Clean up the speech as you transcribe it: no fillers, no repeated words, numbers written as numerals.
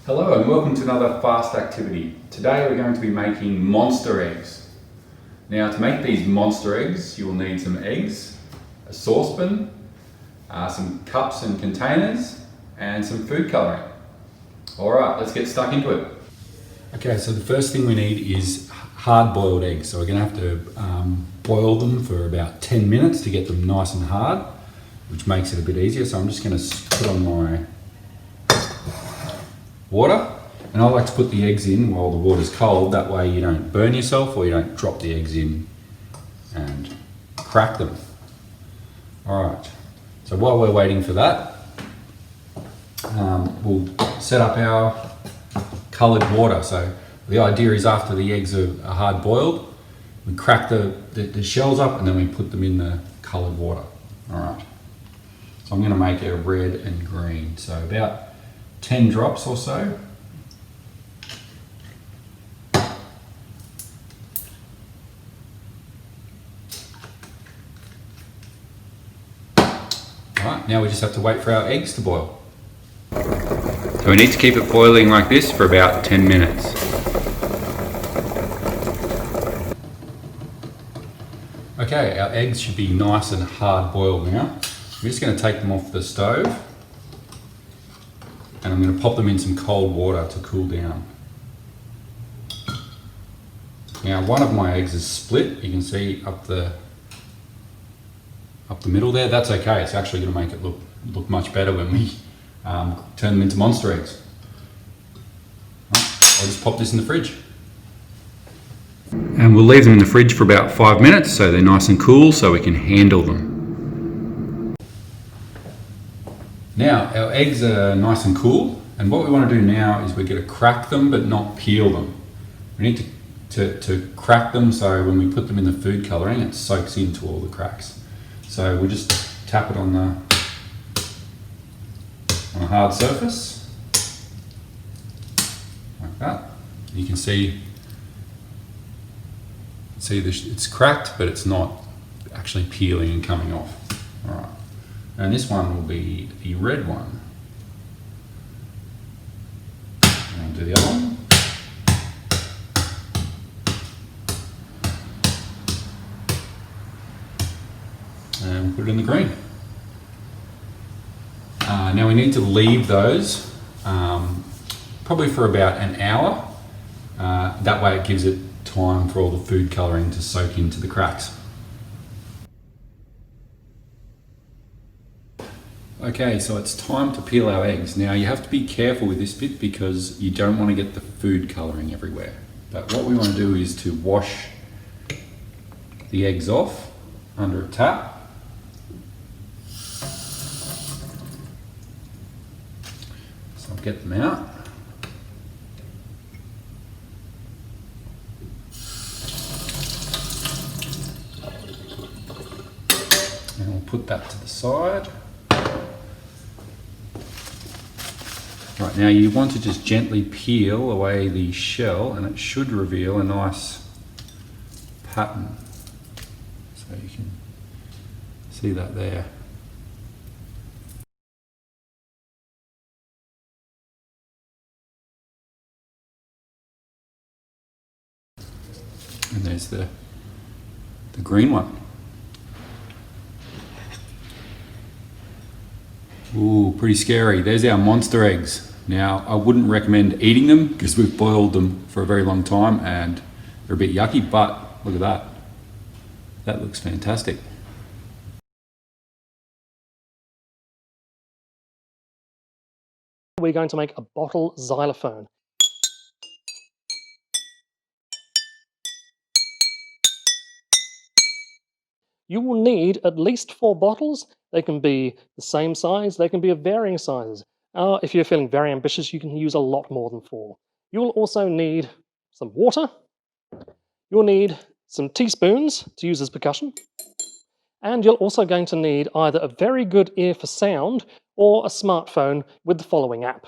Hello and welcome to another fast activity. Today we're going to be making monster eggs. Now to make these monster eggs you will need some eggs, a saucepan, some cups and containers and some food colouring. Alright, let's get stuck into it. Okay, so the first thing we need is hard-boiled eggs. So we're going to have to boil them for about 10 minutes to get them nice and hard, which makes it a bit easier. So I'm just going to put on my water, and I like to put the eggs in while the water's cold. That way you don't burn yourself or you don't drop the eggs in and crack them. Alright, so while we're waiting for that, we'll set up our coloured water. So the idea is after the eggs are hard boiled, we crack the shells up and then we put them in the coloured water. Alright, so I'm going to make a red and green, so about 10 drops or so. Alright, now we just have to wait for our eggs to boil. So we need to keep it boiling like this for about 10 minutes. Okay, our eggs should be nice and hard boiled now. I'm just going to take them off the stove and I'm going to pop them in some cold water to cool down. Now one of my eggs is split, you can see up the middle there. That's okay, it's actually going to make it look much better when we turn them into monster eggs. Right, I'll just pop this in the fridge. And we'll leave them in the fridge for about 5 minutes so they're nice and cool so we can handle them. Now our eggs are nice and cool, and what we want to do now is we're going to crack them but not peel them. We need to crack them so when we put them in the food colouring it soaks into all the cracks. So we'll just tap it on a hard surface like that. You can see it's cracked but it's not actually peeling and coming off. All right. And this one will be the red one. And I'll do the other one. And we'll put it in the green. Now we need to leave those probably for about an hour. That way it gives it time for all the food colouring to soak into the cracks. Okay, so it's time to peel our eggs. Now you have to be careful with this bit because you don't want to get the food colouring everywhere. But what we want to do is to wash the eggs off under a tap. So I'll get them out. And we'll put that to the side. Right, now you want to just gently peel away the shell and it should reveal a nice pattern. So you can see that there. And there's the green one. Ooh, pretty scary. There's our monster eggs. Now, I wouldn't recommend eating them because we've boiled them for a very long time and they're a bit yucky, but look at that. That looks fantastic. We're going to make a bottle xylophone. You will need at least 4 bottles. They can be the same size, they can be of varying sizes. If you're feeling very ambitious, you can use a lot more than 4. You will also need some water. You'll need some teaspoons to use as percussion. And you're also going to need either a very good ear for sound or a smartphone with the following app.